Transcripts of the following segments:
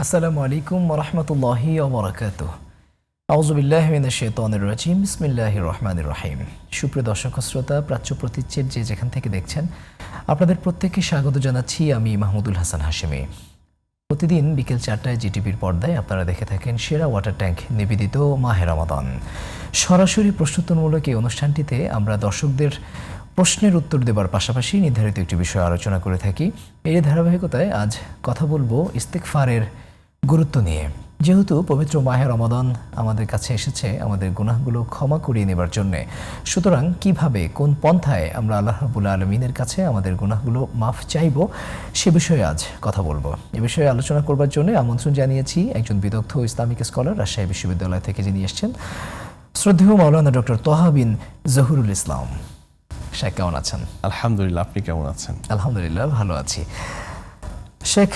আসসালামু আলাইকুম ওয়া রাহমাতুল্লাহি ওয়া বারাকাতুহু। আউযু বিল্লাহি মিনাশ শাইতানির রাজিম। বিসমিল্লাহির রহমানির রহিম। সুপ্রিয় দর্শক শ্রোতা, প্রাচ্য প্রতীচ্যের যে যেখান থেকে দেখছেন, আপনাদের প্রত্যেককে স্বাগত জানাচ্ছি। আমি মাহমুদুল হাসান হাশেমি। প্রতিদিন বিকেল 4টায় জিটিভির পর্দায় আপনারা দেখে থাকেন সেরা ওয়াটার ট্যাঙ্ক নিবেদিত মাহে রমাদান। সরাসরি প্রশ্নোত্তরমূলক এই অনুষ্ঠানটিতে আমরা দর্শকদের প্রশ্নের উত্তর দেবার পাশাপাশি নির্ধারিত একটি বিষয় আলোচনা করে থাকি। এই ধারাবাহিকতায় আজ কথা বলবো ইস্তিগফারের গুরুত্ব নিয়ে। যেহেতু পবিত্র মাহে রমাদান আমাদের কাছে এসেছে আমাদের গুনাহগুলো ক্ষমা করিয়ে নেবার জন্যে, সুতরাং কিভাবে কোন পন্থায় আমরা আল্লাহ রাব্বুল আলামিনের কাছে আমাদের গুনাহগুলো মাফ চাইব সে বিষয়ে আজ কথা বলবো। এ বিষয়ে আলোচনা করবার জন্য আমন্ত্রণ জানিয়েছি একজন বিদগ্ধ ইসলামিক স্কলার, রাজশাহী বিশ্ববিদ্যালয় থেকে যিনি এসেছেন, শ্রদ্ধেয় মাওলানা ডক্টর তোহা বিন জহুরুল ইসলাম। শেখ, কেমন আছেন? আলহামদুলিল্লাহ, আপনি কেমন আছেন? আলহামদুলিল্লাহ, ভালো আছি। শেখ,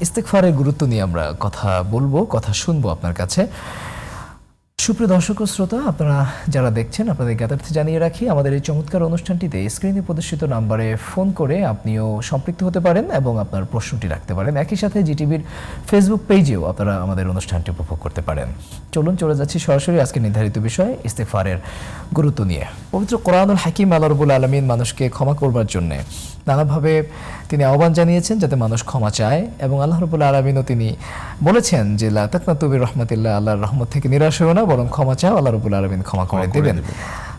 ইস্তিগফারের গুরুত্ব নিয়ে আমরা কথা বলবো, কথা শুনবো আপনার কাছে। সুপ্রিয় দর্শক ও শ্রোতা, আপনারা যারা দেখছেন আপনাদের জ্ঞাতার্থে জানিয়ে রাখি, আমাদের এই চমৎকার অনুষ্ঠানটিতে স্ক্রিনে প্রদর্শিত নাম্বারে ফোন করে আপনিও সম্পৃক্ত হতে পারেন এবং আপনার প্রশ্নটি রাখতে পারেন। একই সাথে জিটিভির ফেসবুক পেজেও আপনারা আমাদের অনুষ্ঠানটি উপভোগ করতে পারেন। চলে যাচ্ছি সরাসরি আজকে নির্ধারিত বিষয় ইস্তিগফারের গুরুত্ব নিয়ে। পবিত্র কোরআনুল হাকিম আল্লাহ রাব্বুল আলামিন মানুষকে ক্ষমা করবার জন্যে নানাভাবে তিনি আহ্বান জানিয়েছেন যাতে মানুষ ক্ষমা চায়, এবং আল্লাহ রাব্বুল আলামিনও তিনি বলেছেন যে লা তাকনাতু মির রাহমাতিল্লাহ, আল্লাহর রহমত থেকে নিরাশ হও না, বরং ক্ষমা চাও, আল্লাহ রাব্বুল আলামিন ক্ষমা করে দেবেন।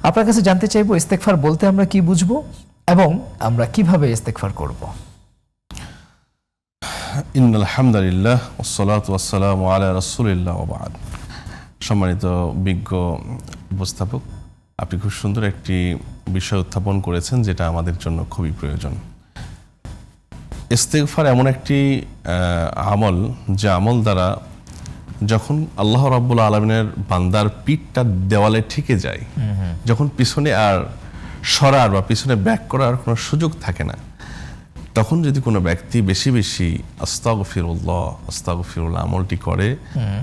আপনার কাছে জানতে চাইবো ইস্তিগফার বলতে আমরা কি বুঝবো এবং আমরা কিভাবে ইস্তিগফার করব? ইন্নাল হামদুলিল্লাহ ওয়াসসালাতু ওয়াসসালামু আলা রাসূলিল্লাহ ওয়া বা'দ। সম্মানিত বিজ্ঞ উপস্থাপক, আপনি খুব সুন্দর একটি বিষয় উত্থাপন করেছেন যেটা আমাদের জন্য খুবই প্রয়োজন। ইস্তিগফার এমন একটি আমল, যে আমল দ্বারা যখন আল্লাহ রাব্বুল আলামিনের বান্দার পিঠটা দেওয়ালে ঠেকে যায়, যখন পিছনে আর সরার বা পিছনে ব্যাক করার কোনো সুযোগ থাকে না, তখন যদি কোনো ব্যক্তি বেশি বেশি আস্তাগফিরুল্লাহ আস্তাগফিরুল্লাহ আমলটি করে,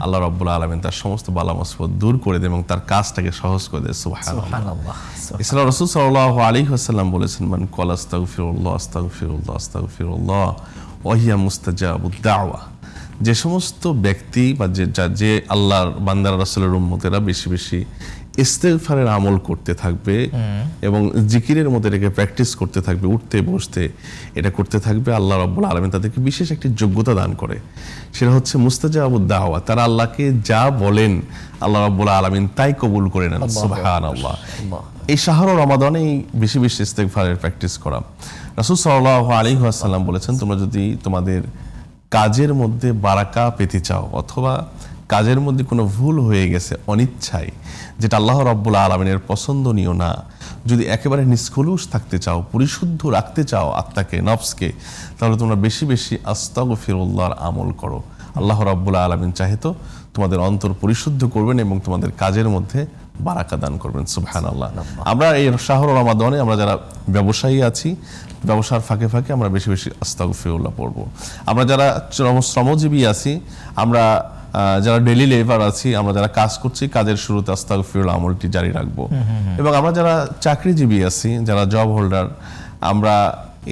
আল্লাহ রাব্বুল আলামিন তার সমস্ত বালা মুসিবত দূর করে দেয় এবং তার কাজটাকে সহজ করে দেয়। সুবহানাল্লাহ। এছাড়া রাসূল সাল্লাল্লাহু আলাইহি ওয়াসাল্লাম বলেছেন, মান ক্বালা আস্তাগফিরুল্লাহ আস্তাগফিরুল্লাহ আস্তাগফিরুল্লাহ ওয়া হিয়া মুস্তাজাবুদ দাওয়া, যে সমস্ত ব্যক্তি বা যে আল্লাহর বান্দারা রাসূলের উম্মতেরা বেশি বেশি ইস্তিগফারের আমল করতে থাকবে এবং জিকিরের মধ্যে এটাকে প্র্যাকটিস করতে থাকবে, উঠতে বসতে এটা করতে থাকবে, আল্লাহ রাব্বুল আলামিন তাদেরকে বিশেষ একটি যোগ্যতা দান করে। সেটা হচ্ছে মুস্তাজাবুদ দাওয়া। তারা আল্লাহকে যা বলেন আল্লাহ রাব্বুল আলামিন তাই কবুল করে নেন। সুবহানাল্লাহ। এই শাহরুর রমাদানে বেশি বেশি ইস্তিগফারের প্র্যাকটিস করা। রাসূল সাল্লাল্লাহু আলাইহি ওয়াসাল্লাম বলেছেন, তোমরা যদি তোমাদের কাজের মধ্যে বারাকা পেতে চাও, অথবা কাজের মধ্যে কোনো ভুল হয়ে গেছে অনিচ্ছায়, যেটা আল্লাহ রাব্বুল আলামিনের পছন্দনীয় না, যদি একেবারে নিষ্কলুষ থাকতে চাও, পরিশুদ্ধ রাখতে চাও আত্মাকে, নফসকে, তাহলে তোমরা বেশি বেশি আস্তাগফিরুল্লাহর আমল করো। আল্লাহ রাব্বুল আলামিন চাইতো তোমাদের অন্তর পরিশুদ্ধ করবেন এবং তোমাদের কাজের মধ্যে বারাকা দান করবেন। সুবহানাল্লাহ। আমরা এই শাহরুর রমাদানে আমরা যারা ব্যবসায়ী আছি, ব্যবসার ফাঁকে ফাঁকে আমরা বেশি বেশি আস্তাগফিরুল্লাহ পড়ব। আমরা যারা শ্রমজীবী আছি, আমরা যারা ডেইলি লেবার আছি, আমরা যারা কাজ করছি, কাজের শুরুতে আস্তাগফিরুল্লাহ আমলটি জারি রাখবো। এবং আমরা যারা চাকরিজীবী আছি, যারা জব হোল্ডার, আমরা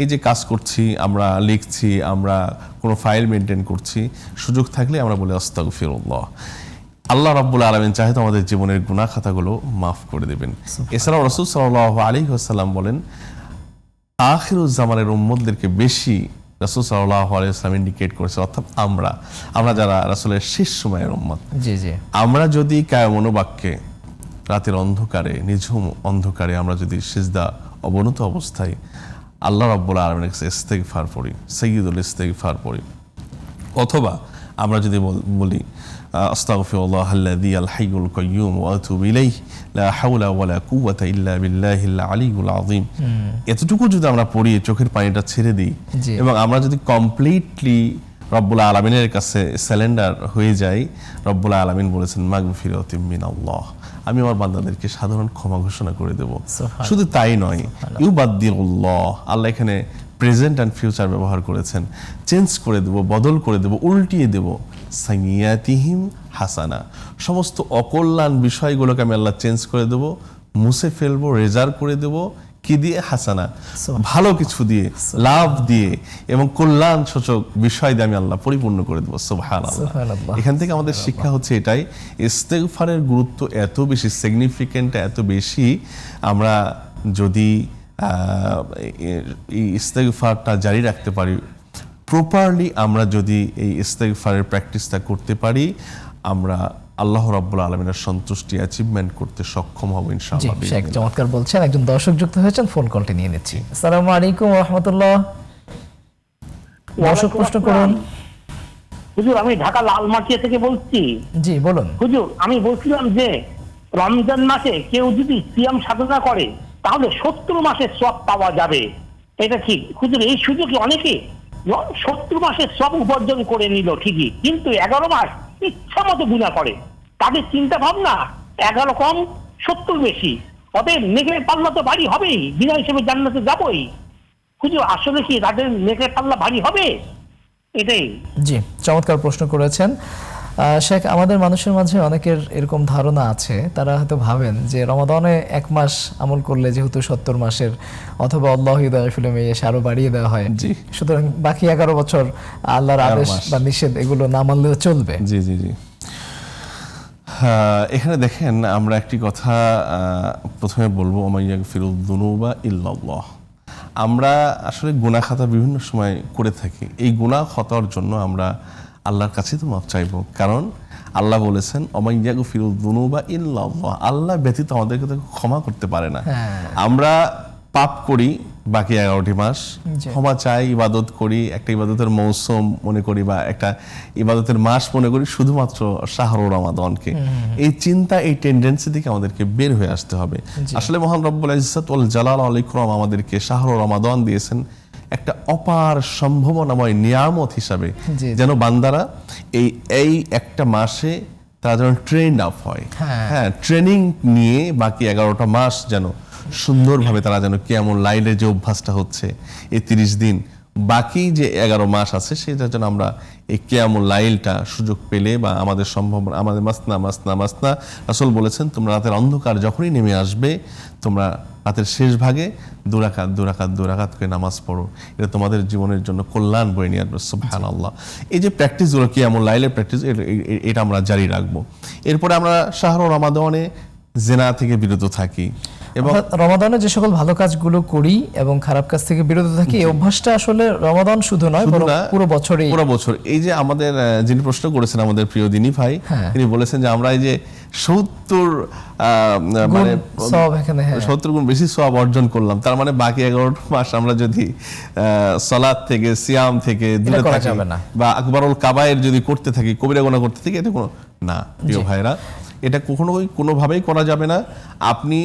এই যে কাজ করছি, আমরা লিখছি, আমরা কোনো ফাইল মেনটেন করছি, সুযোগ থাকলে আমরা বলি আস্তাগফিরুল্লাহ। আল্লাহ রাব্বুল আলামিন চাইতো আমাদের জীবনের গুনাহ খাতাগুলো মাফ করে দেবেন। এছাড়াও রাসূল সাল্লাল্লাহু আলাইহি ওয়াসাল্লাম বলেন, আখিরুজ জামানের উম্মতদেরকে বেশি রাসূল সাল্লাল্লাহু আলাইহি ওয়াসাল্লাম ইন্ডিকেট করেছে, অর্থাৎ আমরা যারা রাসূলের শেষ সময়ের উম্মত, আমরা যদি কায় মনোবাক্যে রাতের অন্ধকারে, নিঝুম অন্ধকারে আমরা যদি সিজদা অবনত অবস্থায় আল্লাহ রাব্বুল আলামিনের কাছে ইস্তিগফার পড়ি, সাইয়্যিদুল ইস্তিগফার পড়ি, অথবা আমরা যদি বলি আস্তাগফিরুল্লাহাল্লাযী আল হাইয়ুল কাইয়্যুম ওয়া আতুবু ইলাইহি লা হাওলা ওয়ালা কুওয়াতা ইল্লা বিল্লাহিল আলিয়্যুল আযীম, এতটুকু যদি আমরা পড়ি, চোখের পানিটা ছেড়ে দিই এবং আমরা যদি কমপ্লিটলি রব্বুল আলামিনের কাছে সারেন্ডার হয়ে যাই, রব্বুল আলামিন বলেছেন মাগফিরাতুম মিনাল্লাহ, আমি আমার বান্দাদেরকে সাধারণ ক্ষমা ঘোষণা করে দেব। শুধু তাই নয়, ইউবাদদিলুল্লাহ, আল্লাহ এখানে প্রেজেন্ট অ্যান্ড ফিউচার ব্যবহার করেছেন, চেঞ্জ করে দেব, বদল করে দেব, উল্টিয়ে দেব। সাইয়্যাতিহিম হাসানা, সমস্ত অকল্যাণ বিষয়গুলোকে আমি আল্লাহ চেঞ্জ করে দেব, মুছে ফেলবো, রেজার করে দেব। কি দিয়ে? হাসানা, ভালো কিছু দিয়ে, লাভ দিয়ে এবং কল্যাণ সূচক বিষয় দিয়ে আমি আল্লাহ পরিপূর্ণ করে দেবো। সুবহানাল্লাহ। এখান থেকে আমাদের শিক্ষা হচ্ছে এটাই, ইস্তেগফারের গুরুত্ব এত বেশি, সিগনিফিকেন্ট এত বেশি। আমরা যদি এই ইস্তেগফারটা জারি রাখতে পারি প্রপারলি, আমরা যদি এই ইস্তেগফারের প্র্যাকটিসটা করতে পারি, আমরা আল্লাহ রাব্বুল আলামিনের সন্তুষ্টি অ্যাচিভমেন্ট করতে সক্ষম হব ইনশাআল্লাহ। জি শেখ, চমৎকার বলছেন। একজন দর্শক যুক্ত হয়েছেন, ফোন কলটি নিয়ে নিচ্ছি। আসসালামু আলাইকুম ওয়া রাহমাতুল্লাহ। দর্শক প্রশ্ন করুন। হুজুর, আমি ঢাকা লালমাটিয়া থেকে বলছি। জি বলুন। হুজুর, আমি বলছিলাম যে রমজান মাসে কেউ যদি সিয়াম সাধনা করে তাহলে 70 মাসের সওয়াব পাওয়া যাবে, এটা ঠিক? হুজুর, এই সুযোগে অনেকে 70 মাসের সওয়াব উপার্জন করে নিল ঠিকই, কিন্তু 11 মাস ইচ্ছা মতো গুনাহ করে। তাদের চিন্তা ভাবনা 11 কম 70 বেশি, অতএব নেকের পাল্লা তো ভারী হবেই, বিনা হিসেবে জান্নাতে যাবই। হুজুর, আসলে কি তাদের নেকের পাল্লা ভারী হবে? এটাই। জি, চমৎকার প্রশ্ন করেছেন শেখ। আমাদের মানুষের মাঝে অনেকের এরকম ধারণা আছে, তারা হয়তো ভাবেন যে রমাদানে 1 মাস আমল করলে যেহেতু 70 মাসের, অথবা আল্লাহু ইয়াদাইফুল মাইয়াশা আরো বাড়িয়ে দেওয়া হয়, জি, সুতরাং বাকি 11 বছর আল্লাহর আদেশ বা নিষেধ এগুলো না মানলেও চলবে। জি জি জি। এখানে দেখেন, আমরা একটি কথা প্রথমে বলবো, ওমাইয়াগফিরুয যুনুবা ইল্লাল্লাহ। আমরা আসলে গুনাহ খাতা বিভিন্ন সময় করে থাকি, এই গুনাহ খাতার জন্য আমরা আল্লাহর কাছে তো মাফ চাইবো, কারণ আল্লাহ বলেছেন ওমাইয়াগফিরুয যুনুবা ইল্লাল্লাহ, আল্লাহ ব্যতীত আমাদেরকে তো ক্ষমা করতে পারে না। আমরা পাপ করি বাকি 11টি মাস, ক্ষমা চাই, ইবাদত করি, একটা ইবাদতের মৌসুম মনে করি বা একটা ইবাদতের মাস মনে করি শুধুমাত্র শাহরুর রমাদানকে। এই চিন্তা, এই টেন্ডেন্সি থেকে আমাদেরকে বের হয়ে আসতে হবে। আসলে মহান রব্বুল ইজ্জত ওয়াল জালাল আল ইকরাম আমাদেরকে শাহরুর রমাদান দিয়েছেন একটা অপার সম্ভাবনাময় নিয়ামত হিসাবে, যেন বান্দারা এই একটা মাসে তারা যেন ট্রেন্ড আপ হয়। হ্যাঁ, ট্রেনিং নিয়ে বাকি 11টা মাস যেন সুন্দরভাবে তারা যেন কিয়ামুল লাইলের যে অভ্যাসটা হচ্ছে এই 30 দিন, বাকি যে 11 মাস আছে সেটা যেন আমরা এই কিয়ামুল লাইলটা সুযোগ পেলে বা আমাদের সম্ভব, আমাদের মাসনা মাসনা মাসনা, রাসূল বলেছেন তোমরা রাতের অন্ধকার যখনই নেমে আসবে তোমরা রাতের শেষ ভাগে 2 রাকাত করে নামাজ পড়ো, এটা তোমাদের জীবনের জন্য কল্যাণ বয়ে নিয়ে আসবে। সুবহানাল্লাহ। এই যে প্র্যাকটিসগুলো, কিয়ামুল লাইলের প্র্যাকটিস, এটা আমরা জারি রাখবো। এরপরে আমরা শাহরুর রমাদানে জিনা থেকে বিরত থাকি এবং রমাদানে যে সকল ভালো কাজগুলো করি এবং খারাপ কাজ থেকে বিরত থাকি, এই অভ্যাসটা আসলে রমাদান শুধু নয়, পুরো বছর। এই যে আমাদের যিনি প্রশ্ন করেছেন আমাদের প্রিয় দিনী ভাই, তিনি বলেছেন যে আমরা এই যে 70 মানে 70 গুণ বেশি সওয়াব অর্জন করলাম, তার মানে বাকি 11 মাস আমরা যদি সালাত থেকে, সিয়াম থেকে দূরে থাকি বা আকবরুল কাবায়ের যদি করতে থাকি, কবিরা গুনাহ করতে থাকি, এটা কোনো না প্রিয় ভাইরা, এটা কোনোভাবেই করা যাবে না। আপনি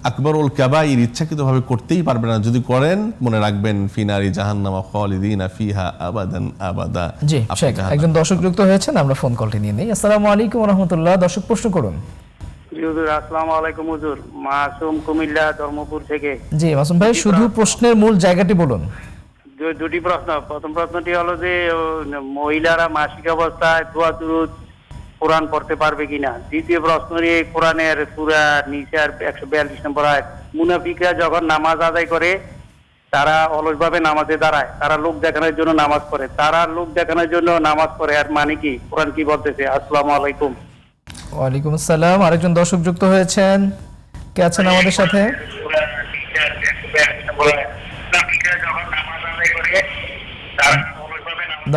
আকবরুল কাবাইর ইচ্ছাকৃতভাবে করতেই পারবেন না, যদি করেন মনে রাখবেন ফিনারি জাহান্নামা খালিদিনা ফিহা আবাদান আবাদা। জি শেখ, একজন দর্শক যুক্ত হয়েছেন, আমরা ফোন কলটি নিয়ে নেই। আসসালামু আলাইকুম ওয়া রাহমাতুল্লাহ। দর্শক প্রশ্ন করুন। হুজুর, আসসালামু আলাইকুম। হুজুর, মাসুম কুমিল্লা ধর্মপুর থেকে। জি মাসুম ভাই, শুধু প্রশ্নের মূল জায়গাটি বলুন। দুটি প্রশ্ন। প্রথম প্রশ্নটি হলো যে মহিলারা মাসিক অবস্থায় দোয়া দুরূদ কোরআন পড়তে পারবে কিনা। দ্বিতীয় প্রশ্নটি কোরআনের সূরা নিসার 142 নম্বর আয়াত, মুনাফিকরা যখন নামাজ আদায় করে তারা অলসভাবে নামাজে দাঁড়ায়, তারা লোক দেখানোর জন্য নামাজ পড়ে, আর মানে কি, কোরআন কি বলতেছে? আসসালামু আলাইকুম। ওয়ালাইকুম আসসালাম। আরেকজন দর্শক যুক্ত হয়েছেন, কে আছেন আমাদের সাথে?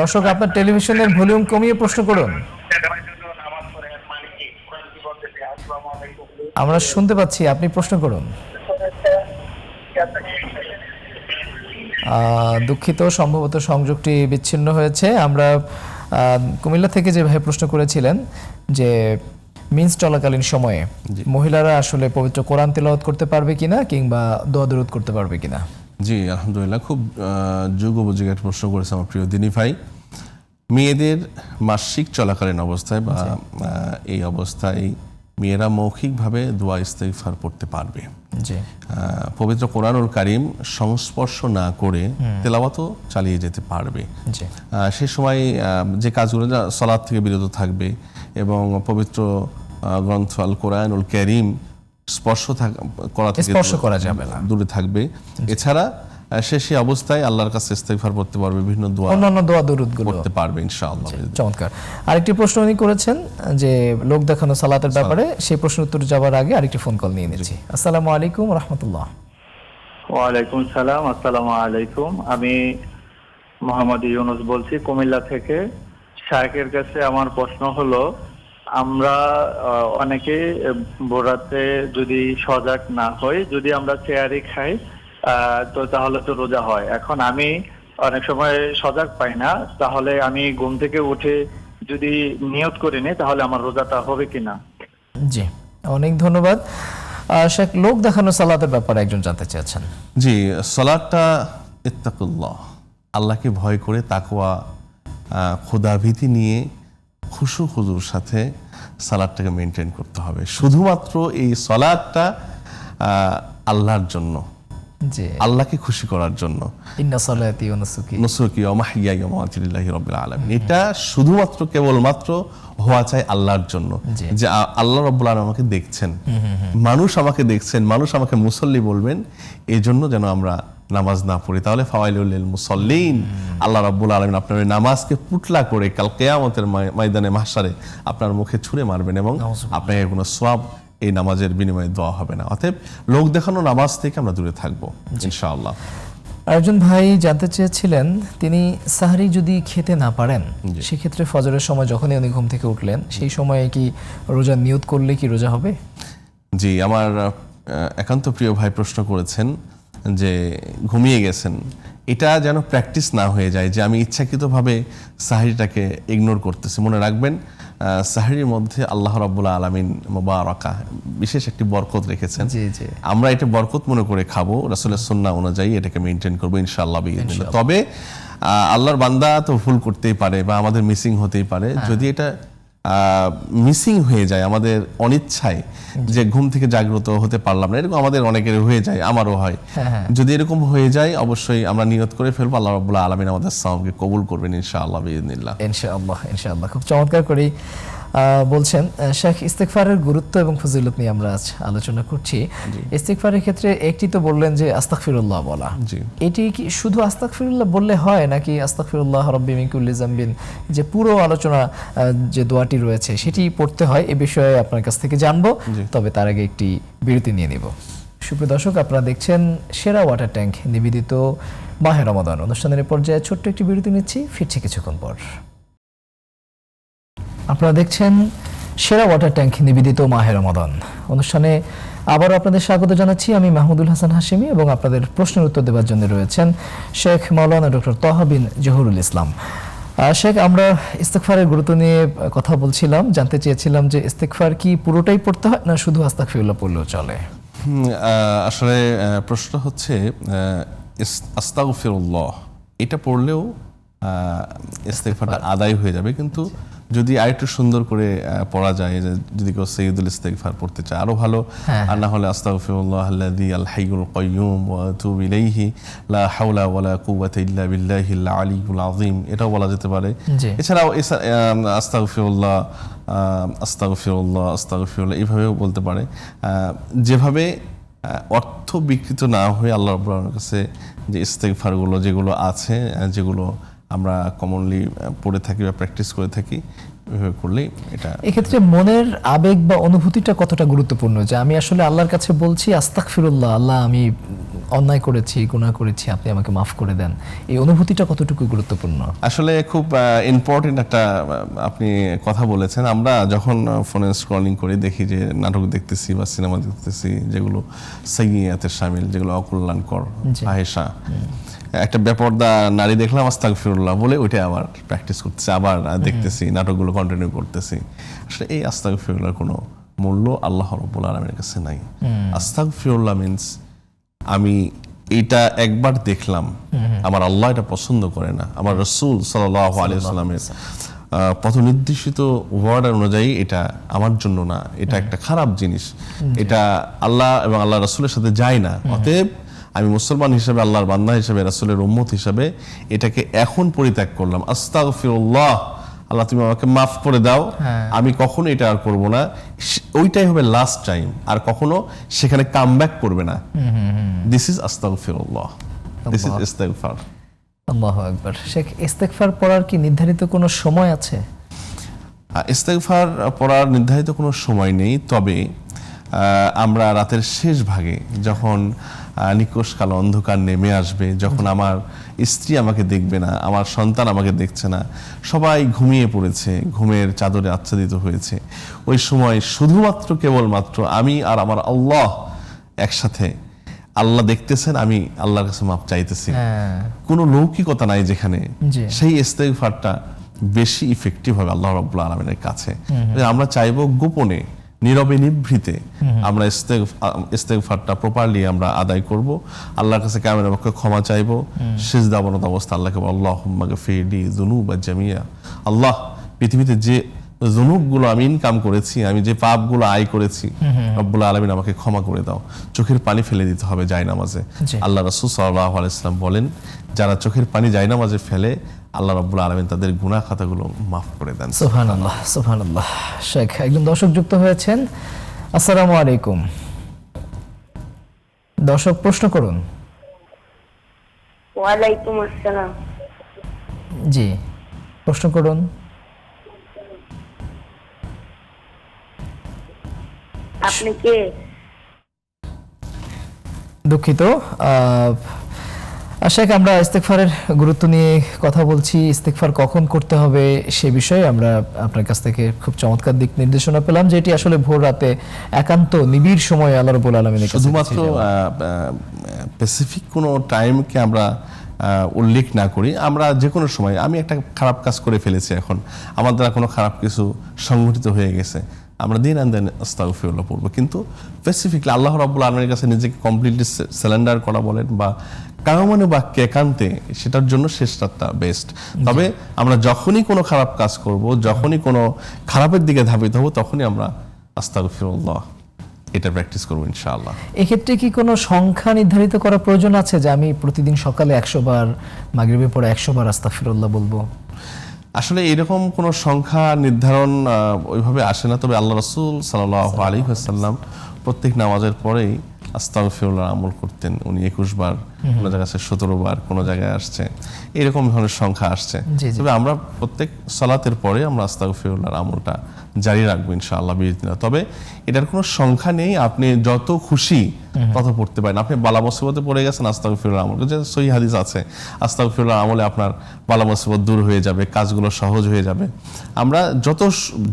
দর্শক, আপনার টেলিভিশনের ভলিউম কমিয়ে প্রশ্ন করুন, আমরা শুনতে পাচ্ছি, আপনি প্রশ্ন করুন। দুঃখিত, সম্ভবত সংযোগটি বিচ্ছিন্ন হয়েছে। আমরা কুমিল্লা থেকে যে ভাই প্রশ্ন করেছিলেন যে মিন্স চলাকালীন সময়ে মহিলারা আসলে পবিত্র কোরআন তেলাওয়াত করতে পারবে কিনা কিংবা দোয়া দরুদ করতে পারবে কিনা। জি আলহামদুলিল্লাহ, খুব যুগোপযোগী একটা প্রশ্ন করেছে আমার প্রিয় দিনী ভাই। মেয়েদের মাসিক চলাকালীন অবস্থায় বা এই অবস্থায় মেয়েরা মৌখিকভাবে দোয়া ইস্তেগফার পড়তে পারবে। পবিত্র কোরআনুল কারীম সংস্পর্শ না করে তেলাওয়াতও চালিয়ে যেতে পারবে। সে সময় যে কাজগুলো, সালাত থেকে বিরত থাকবে এবং পবিত্র গ্রন্থ আল কোরআনুল কারীম স্পর্শ করা থেকে স্পর্শ করা যাবে না। দূরে থাকবে। এছাড়া সে সেই অবস্থায় আল্লাহর কাছে ইস্তেগফার করতে পারবে, বিভিন্ন দোয়া অন্যান্য দোয়া দরুদগুলো করতে পারবে ইনশাআল্লাহ। চমৎকার। আরেকটি প্রশ্ন উনি করেছেন যে লোক দেখানো সালাতের ব্যাপারে, সেই প্রশ্ন উত্তর যাওয়ার আগে আরেকটি ফোন কল নিয়ে নিচ্ছি। আসসালামু আলাইকুম রাহমাতুল্লাহ। ওয়ালাইকুম সালাম, আসসালামু আলাইকুম। আমি মোহাম্মদ ইউনুস বলছি কুমিল্লা থেকে। শায়েখের কাছে আমার প্রশ্ন হলো, আমরা অনেকে বোরাতে যদি সজাগ না হই, যদি আমরা চেয়ারে খাই তো তাহলে তো রোজা হয়। এখন আমি অনেক সময় সজাগ পাই না, তাহলে আমি ঘুম থেকে উঠে যদি নিয়ত করে নিই তাহলে আমার রোজাটা হবে কিনা? জি, অনেক ধন্যবাদ। শেখ, লোক দেখানো সালাতের ব্যাপারে একজন জানতে চেয়েছেন। জি, সালাতটা ইত্তাকুল্লাহ, আল্লাহকে ভয় করে তাকওয়া খোদাভীতি নিয়ে খুশু খুজুর সাথে সালাদটাকে মেনটেন করতে হবে। শুধুমাত্র এই সালাদটা আল্লাহর জন্য, জি, আল্লাহকে খুশি করার জন্য। ইন্না সালাতি ওয়া নুসুকি নুসুকি ওয়া মাহইয়ায়া ওয়া মামাতি লিল্লাহি রাব্বিল আলামিন, এটা শুধুমাত্র কেবলমাত্র হওয়া চাই আল্লাহর জন্য। যে আল্লাহ রাব্বুল আলামিন আমাকে দেখছেন, মানুষ আমাকে দেখছেন, মানুষ আমাকে মুসল্লি বলবেন, এই জন্য যেন আমরা নামাজ না পড়ি। তাহলে ফাওয়াইলুল লিল মুসাল্লিন, আল্লাহ রাব্বুল আলামিন আপনার ওই নামাজকে পুটলা করে কাল কিয়ামতের ময়দানে মাহশারে আপনার মুখে ছুঁড়ে মারবেন এবং আপনাকে কোনো সওয়াব এই নামাজের বিনিময়ে দেওয়া হবে না। অতএব লোক দেখানো নামাজ থেকে আমরা দূরে থাকবো ইনশাআল্লাহ। আরেকজন ভাই জানতে চেয়েছিলেন, তিনি সাহরি যদি খেতে না পারেন, সেক্ষেত্রে ফজরের সময় যখনই উনি ঘুম থেকে উঠলেন, সেই সময়ে কি রোজা নিয়ত করলে কি রোজা হবে? জি, আমার একান্ত প্রিয় ভাই প্রশ্ন করেছেন যে ঘুমিয়ে গেছেন, এটা যেন প্র্যাকটিস না হয়ে যায় যে আমি ইচ্ছাকৃতভাবে সাহরিটাকে ইগনোর করতেছি। মনে রাখবেন, সাহরির মধ্যে আল্লাহ রাব্বুল আলামিন মুবারাকা বিশেষ একটি বরকত রেখেছেন। জি জি, আমরা এটা বরকত মনে করে খাবো, রাসূলের সুন্নাহ অনুযায়ী এটাকে মেনটেন করবো ইনশাআল্লাহ বিইذنিল্লাহ। তবে আল্লাহর বান্দা তো ভুল করতেই পারে বা আমাদের মিসিং হতেই পারে। যদি এটা মিসিং হয়ে যায় আমাদের অনিচ্ছায়, যে ঘুম থেকে জাগ্রত হতে পারলাম না, এরকম আমাদের অনেকের হয়ে যায়, আমারও হয়। যদি এরকম হয়ে যায় অবশ্যই আমরা নিয়ত করে ফেলবো, আল্লাহ রাব্বুল আলামিন আমাদের সাওমকে কবুল করবেন ইনশাআল্লাহ বিইذنিল্লাহ। ইনশাআল্লাহ ইনশাআল্লাহ। খুব চমৎকার করেই বলছেন শেখ। ইস্তেগফারের গুরুত্ব এবং ফজিলত নিয়ে আমরা আজ আলোচনা করছি। ইস্তেগফারের ক্ষেত্রে একটি তো বললেন যে আস্তাগফিরুল্লাহ বলা, এটি কি শুধু আস্তাগফিরুল্লাহ বললে হয় নাকি আস্তাগফিরুল্লাহ রাব্বি মিন কুল্লি যামবিন, যে পুরো আলোচনা যে দোয়াটি রয়েছে সেটি পড়তে হয়? এ বিষয়ে আপনার কাছ থেকে জানবো, তবে তার আগে একটি বিরতি নিয়ে নিব। সুপ্রিয় দর্শক, আপনারা দেখছেন সেরা ওয়াটার ট্যাঙ্ক নিবেদিত মাহে রমাদান অনুষ্ঠানের পর্যায়ে ছোট্ট একটি বিরতি নিচ্ছি, ফিরছি কিছুক্ষণ পর। আপনারা দেখছেন সেরা ওয়াটার ট্যাঙ্ক নিবেদিত মাহে রমাদান অনুষ্ঠানে আবারও আপনাদের স্বাগত জানাচ্ছি। আমি মাহমুদুল হাসান হাশেমি এবং আপনাদের প্রশ্নের উত্তর দেওয়ার জন্য রয়েছেন শেখ মাওলানা ডক্টর তাহা বিন জহুরুল ইসলাম। শেখ, আমরা ইস্তেগফারের গুরুত্ব নিয়ে কথা বলছিলাম, জানতে চেয়েছিলাম যে ইস্তেগফার কি পুরোটাই পড়তে হয় না শুধু আস্তাগফিরুল্লাহ পড়লেও চলে? আসলে প্রশ্ন হচ্ছে আস্তাগফিরুল্লাহ এটা পড়লেও ইস্তেগফারটা আদায় হয়ে যাবে, কিন্তু যদি আরেকটু সুন্দর করে পড়া যায়, যদি কেউ সাইয়্যিদুল ইস্তেগফার পড়তে চায় আরো ভালো, আর না হলে আস্তাগফিরুল্লাহাল্লাযী আল হাইয়ুল কাইয়্যুম ওয়া আতুবু ইলাইহি লা হাওলা ওয়ালা কুওয়াতা ইল্লা বিল্লাহিল আলিয়্যুল আযীম, এটাও বলা যেতে পারে। এছাড়াও আস্তাগফিরুল্লাহ আস্তাগফিরুল্লাহ আস্তাগফিরুল্লাহ এইভাবেও বলতে পারে। যেভাবে অর্থ বিকৃত না হয়ে আল্লাহ রাব্বুল আলামিনের কাছে যে ইস্তেগফারগুলো যেগুলো আছে, যেগুলো আমরা কমনলি পড়ে থাকি বা প্র্যাকটিস করে থাকি, এভাবে করলেই এটা। এক্ষেত্রে মনের আবেগ বা অনুভূতিটা কতটা গুরুত্বপূর্ণ, যে আমি আসলে আল্লাহর কাছে বলছি আস্তাগফিরুল্লাহ, আল্লাহ আমি অন্যায় করেছি, গুনাহ করেছি, আপনি আমাকে মাফ করে দেন, এই অনুভূতিটা কতটুকু গুরুত্বপূর্ণ? আসলে খুব ইম্পর্টেন্ট একটা আপনি কথা বলেছেন। আমরা যখন ফোনে স্ক্রলিং করি দেখি যে নাটক দেখতেছি বা সিনেমা দেখতেছি যেগুলো সাইয়্যাতের শামিল, যেগুলো অকল্যাণকর, ফাহেশা, একটা বেপরদা নারী দেখলাম আস্তাগফিরুল্লাহ বলে ওইটা আবার প্র্যাকটিস করতেছি, আবার দেখতেছি, নাটকগুলো কন্টিনিউ করতেছি। আসলে এই আস্তাগফিরুল্লাহর কোনো মূল্য আল্লাহ রাব্বুল আলামিনের কাছে নাই। আস্তাগফিরুল্লাহ মিন্স আমি এইটা একবার দেখলাম, আমার আল্লাহ এটা পছন্দ করে না, আমার রাসূল সাল্লাল্লাহু আলাইহি ওয়াসাল্লামের পথ নির্দেশিত ওয়ার্ড অনুযায়ী এটা আমার জন্য না, এটা একটা খারাপ জিনিস, এটা আল্লাহ এবং আল্লাহ রাসূলের সাথে যায় না। অতএব আমি মুসলমান হিসেবে, আল্লাহর বান্দা হিসেবে, রাসূলের উম্মত হিসেবে এটাকে এখন পরিত্যাগ করলাম। আস্তাগফিরুল্লাহ আল্লাহ তুমি আমাকে মাফ করে দাও, হ্যাঁ। আমি কখনো এটা আর করব না, ওইটাই হবে লাস্ট টাইম, আর কখনো সেখানে কাম ব্যাক করবে না। দিস ইজ আস্তাগফিরুল্লাহ, দিস ইজ ইস্তেগফার। আল্লাহু আকবার। শেখ, ইস্তেগফার পড়ার কি নির্ধারিত কোনো সময় আছে? ইস্তেগফার পড়ার নির্ধারিত কোনো সময় নেই, তবে আমরা রাতের শেষ ভাগে যখন নিকষ কালো অন্ধকার নেমে আসবে, যখন আমার স্ত্রী আমাকে দেখবে না, আমার সন্তান আমাকে দেখছে না, সবাই ঘুমিয়ে পড়েছে, ঘুমের চাদরে আচ্ছাদিত হয়েছে, ওই সময় শুধুমাত্র কেবলমাত্র আমি আর আমার আল্লাহ একসাথে, আল্লাহ দেখতেছেন, আমি আল্লাহর কাছে মাপ চাইতেছি, হ্যাঁ, কোনো লৌকিকতা নাই যেখানে, জি। সেই ইস্তেগফারটা বেশি ইফেক্টিভ হবে আল্লাহ রাব্বুল আলামিনের কাছে। আমরা চাইবো গোপনে, নীরবে নিভৃতে আমরা ইস্তেগফারটা প্রপারলি আমরা আদায় করব, আল্লাহর কাছে কিয়ামতের পক্ষে ক্ষমা চাইবো, সিজদা অবনত অবস্থা আল্লাহকে আল্লাহুম্মা গফিরলি যুনুবা জামিয়া, আল্লাহ পৃথিবীতে যে যুনুবগুলো আমি ইনকাম করেছি, আমি যে পাপগুলো আয় করেছি, রব্বুল আলামিন আমাকে ক্ষমা করে দাও। চোখের পানি ফেলে দিতে হবে জায়নামাজে। জি। আল্লাহ রাসূল সাল্লাল্লাহু আলাইহি ওয়াসাল্লাম বলেন, যারা চোখের পানি জায়নামাজে ফেলে আল্লাহ রাব্বুল আলামিন তাদের গুনাহ খাতাগুলো মাফ করে দেন। সুবহানাল্লাহ, সুবহানাল্লাহ। শেখ, একজন দর্শক যুক্ত হয়েছেন। আসসালামু আলাইকুম। দর্শক, প্রশ্ন করুন। ওয়ালাইকুম আসসালাম। জি, প্রশ্ন করুন। আপনি কে? দুঃখিত। শেখ, আমরা ইস্তেগফারের গুরুত্ব নিয়ে কথা বলছি। ইস্তেগফার কখন করতে হবে সে বিষয়ে আমরা আপনার কাছ থেকে খুব চমৎকার দিক নির্দেশনা পেলাম, যে এটি আসলে ভোর রাতে একান্ত নিবিড় সময় আল্লাহ রাব্বুল আলামিনের কাছে শুধুমাত্র স্পেসিফিক কোনো টাইমকে আমরা উল্লেখ না করি, আমরা যে কোনো সময়, আমি একটা খারাপ কাজ করে ফেলেছি, এখন আমার দ্বারা কোনো খারাপ কিছু সংঘটিত হয়ে গেছে, আমরা দিন আন দিন আস্তাগফিরুল্লাহ পড়বো, কিন্তু স্পেসিফিকলি আল্লাহ রাব্বুল আলামিনের কাছে নিজেকে কমপ্লিটলি সারেন্ডার করা বলেন বা কায়মনে বাক্যে একান্তে, সেটার জন্য শেষ রাতটা বেস্ট। তবে আমরা যখনই কোনো খারাপ কাজ করব, যখনই কোনো খারাপের দিকে ধাবিত হব, তখনই আমরা আস্তাগফিরুল্লাহ এটা প্র্যাকটিস করবো ইনশাআল্লাহ। এক্ষেত্রে কি কোনো সংখ্যা নির্ধারিত করা প্রয়োজন আছে, যে আমি প্রতিদিন সকালে 100 বার, মাগরিবের পরে 100 বার আস্তাগফিরুল্লাহ বলবো? আসলে এরকম কোনো সংখ্যা নির্ধারণ ওইভাবে আসে না, তবে আল্লাহ রাসূল সাল্লাল্লাহু আলাইহি ওয়াসাল্লাম প্রত্যেক নামাজের পরেই আস্তাগফিরুল্লাহ আমল করতেন। উনি 21 বার, কোনো জায়গায় আছে 17 বার, কোনো জায়গায় আসছে এরকম ধরনের সংখ্যা আসছে। জি, জি। তবে আমরা প্রত্যেক সালাতের পরে আমরা আস্তাগফিরুল্লাহর আমলটা জারি রাখবো ইনশাআল্লাহ বিইজনিল্লাহ। তবে এটার কোনো সংখ্যা নেই, আপনি যত খুশি তত পড়তে পারেন। আপনি বালা মুসিবতে পড়ে গেছেন, আস্তাগফিরুল্লাহ আমল, যে সহিহ হাদিস আছে, আস্তাগফিরুল্লাহ আমলে আপনার বালা মুসিবত দূর হয়ে যাবে, কাজগুলো সহজ হয়ে যাবে। আমরা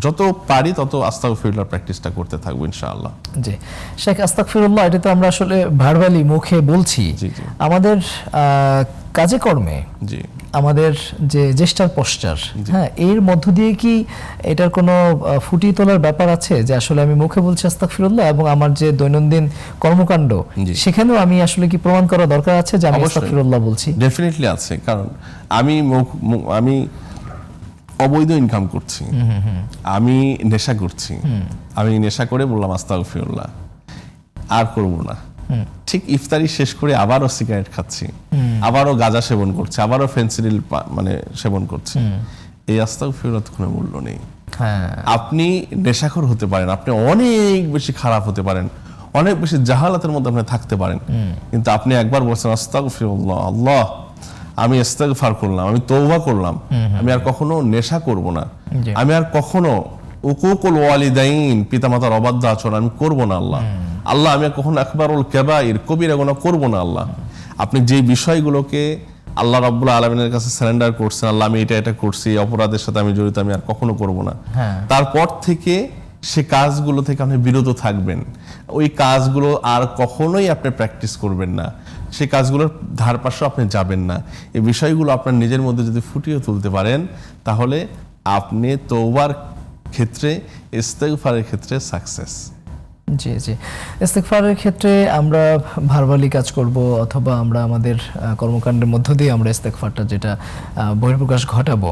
যত পারি তত আস্তাগফিরুল্লাহ প্র্যাকটিসটা করতে থাকবো ইনশাআল্লাহ। জি। শেখ, আস্তাগফিরুল্লাহ এটা তো আমরা আসলে ভার্বালি মুখে বলছি, জি, জি। আমাদের কাজে কর্মে, জি, আমাদের যে জেস্টার পশ্চার, হ্যাঁ, এর মধ্য দিয়ে কি এটার কোনো ফুটিয়ে তোলার ব্যাপার আছে, যে আসলে আমি মুখে বলছি আস্তাগফিরুল্লাহ এবং আমার যে দৈনন্দিন কর্মকাণ্ড, জি। সেখানেও আমি আসলে কি প্রমাণ করা দরকার আছে যে আমি অবশ্যই। আস্তাগফিরুল্লাহ বলছি? ডেফিনেটলি আছে, কারণ আমি অবৈধ ইনকাম করছি, আমি নেশা করছি, আমি নেশা করে বললাম আস্তাগফিরুল্লাহ, আর করব না। ঠিক ইফতারি শেষ করে আবারও সিগারেট খাচ্ছি, আবারও গাঁজা সেবন করছি, আবারও ফেন্সিডিল সেবন করছি, এই আস্তাগফিরুল্লাহ কোনো মূল্য নেই। হ্যাঁ, আপনি নেশাখোর হতে পারেন, আপনি অনেক বেশি খারাপ হতে পারেন, অনেক বেশি জাহালাতের মধ্যে আপনি থাকতে পারেন, কিন্তু আপনি একবার বলছেন আস্তাগফিরুল্লাহ, আল্লাহ আমি ইস্তেগফার করলাম, আমি তওবা করলাম, আমি আর কখনো নেশা করব না, জি। আমি আর কখনো উকুকুল ওয়ালিদাইন, পিতামাতার অবাধ্য আচরণ আমি করব না, আল্লাহ আমি আর কখনো আকবারুল কাবাইর, কবিরা গুনাহ করব না। আল্লাহ আপনি যে বিষয়গুলোকে আল্লাহ রাব্বুল আলামিনের কাছে সারেন্ডার করছেন, আল্লাহ আমি এটা করছি, অপরাধের সাথে আমি জড়িত, আমি আর কখনো করব না, হ্যাঁ। তারপর থেকে সে কাজগুলো থেকে আপনি বিরত থাকবেন, ওই কাজগুলো আর কখনোই আপনি প্র্যাকটিস করবেন না, সেই কাজগুলোর ধার পাশেও আপনি যাবেন না। এই বিষয়গুলো আপনার নিজের মধ্যে যদি ফুটিয়ে তুলতে পারেন, তাহলে আপনি তওবার ক্ষেত্রে, ইস্তেগফারের ক্ষেত্রে সাকসেস। জি, জি। ইস্তেগফারের ক্ষেত্রে আমরা ভার্বালি কাজ করব, অথবা আমরা আমাদের কর্মকাণ্ডের মধ্য দিয়ে আমরা ইস্তেগফারটা যেটা বহিঃপ্রকাশ ঘটাবো,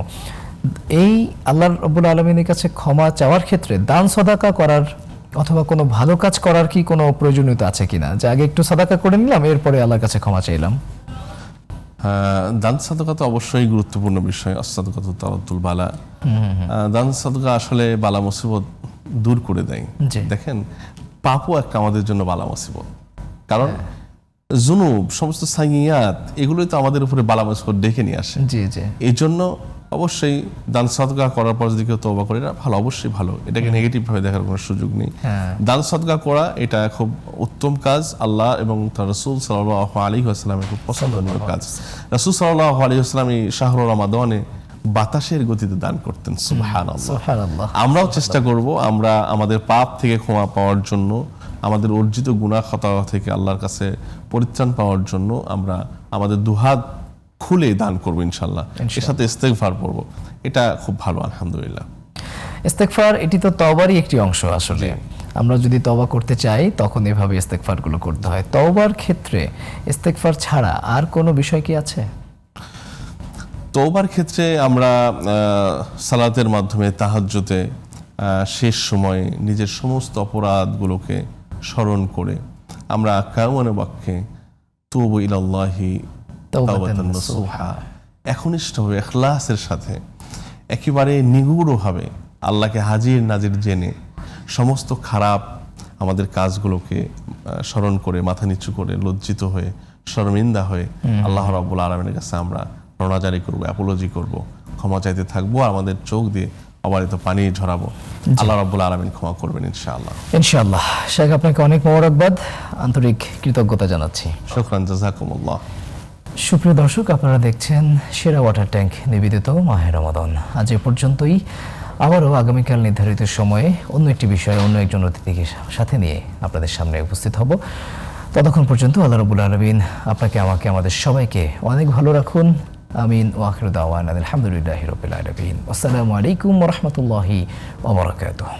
এই আল্লাহ রাব্বুল আলামিনের কাছে ক্ষমা চাওয়ার ক্ষেত্রে দান সাদাকা করার অথবা কোনো ভালো কাজ করার কি কোনো প্রয়োজনীয়তা আছে কিনা, যে আগে একটু সাদাকা করে নিলাম, এরপরে আল্লাহর কাছে ক্ষমা চাইলাম? দান সাদকা তো অবশ্যই গুরুত্বপূর্ণ বিষয়। আস-সাদকাতু তারাদ্দুল বালা। দান সাদকা আসলে বালা মুসিবত দূর করে দেয়। জি। দেখেন, পাপও একটা আমাদের জন্য বালা মুসিবত, কারণ জুনুব, সমস্ত সাইয়্যাত, এগুলোই তো আমাদের উপরে বালা মুসিবত ডেকে নিয়ে আসে। জি জি এই জন্য অবশ্যই দান সদকা করার পর যদি কেউ তওবা করে, এটা ভালো, অবশ্যই ভালো, এটাকে নেগেটিভ ভাবে দেখার কোনো সুযোগ নেই। দান সদকা করা এটা খুব উত্তম কাজ, আল্লাহ এবং তার রাসূল সাল্লাল্লাহু আলাইহি ওয়াসাল্লামের খুব পছন্দনীয় কাজ। রাসূল সাল্লাল্লাহু আলাইহি ওয়াসাল্লাম এই শাহরুর রমাদানে বাতাসের গতিতে দান করতেন। সুবহানাল্লাহ। সুবহানাল্লাহ। আমরাও চেষ্টা করব, আমরা আমাদের পাপ থেকে ক্ষমা পাওয়ার জন্য, আমাদের অর্জিত গুনাহ খাতা থেকে আল্লাহর কাছে পরিত্রাণ পাওয়ার জন্য আমরা আমাদের দুহাত খুলে দান করব ইনশাআল্লাহ। এর সাথে ইস্তেগফার পড়ব, এটা খুব ভালো, আলহামদুলিল্লাহ। ইস্তেগফার এটি তো তওবারই একটি অংশ। আসলে আমরা যদি তওবা করতে চাই তখন এভাবে ইস্তেগফারগুলো করতে হয়। তওবার ক্ষেত্রে ইস্তেগফার ছাড়া আর কোনো বিষয় কি আছে? তওবার ক্ষেত্রে আমরা সালাতের মাধ্যমে, তাহাজ্জুদে শেষ সময়ে নিজের সমস্ত অপরাধগুলোকে স্মরণ করে আমরা কাওয়ানে বাক্যে তুবু ইলাল্লাহি তাওবাতান নাসুহা, একনিষ্ঠভাবে ইখলাসের সাথে একেবারে নিগুড়ভাবে আল্লাহকে হাজির নাজির জেনে সমস্ত খারাপ আমাদের কাজগুলোকে স্মরণ করে, মাথা নিচু করে, লজ্জিত হয়ে, শর্মিন্দা হয়ে আল্লাহ রাব্বুল আলামিনের কাছে আমরা রোনাজারি করবো, অ্যাপোলজি করব, ক্ষমা চাইতে থাকবো, আর আমাদের চোখ দিয়ে অবারিত পানি ঝরাবো। আল্লাহ রাব্বুল আলামিন ক্ষমা করবেন ইনশাআল্লাহ। ইনশাআল্লাহ। শেখ, আপনাকে অনেক মোবারকবাদ, আন্তরিক কৃতজ্ঞতা জানাচ্ছি। শুকরান, জাযাকুমুল্লাহ। সুপ্রিয় দর্শক, আপনারা দেখছেন সেরা ওয়াটার ট্যাঙ্ক নিবেদিত মাহে রমাদান। আজ এ পর্যন্তই। আবারও আগামীকাল নির্ধারিত সময়ে অন্য একটি বিষয়ে অন্য একজন অতিথিকে সাথে নিয়ে আপনাদের সামনে উপস্থিত হব। ততক্ষণ পর্যন্ত আল্লাহ রাব্বুল আলামিন আপনাকে, আমাকে, আমাদের সবাইকে অনেক ভালো রাখুন। আমিন। ওয়া আখিরু দাওয়ানা আলহামদুলিল্লাহি রাব্বিল আলামিন। আসসালামু আলাইকুম ওয়া রাহমাতুল্লাহি ওয়া বারাকাতুহু।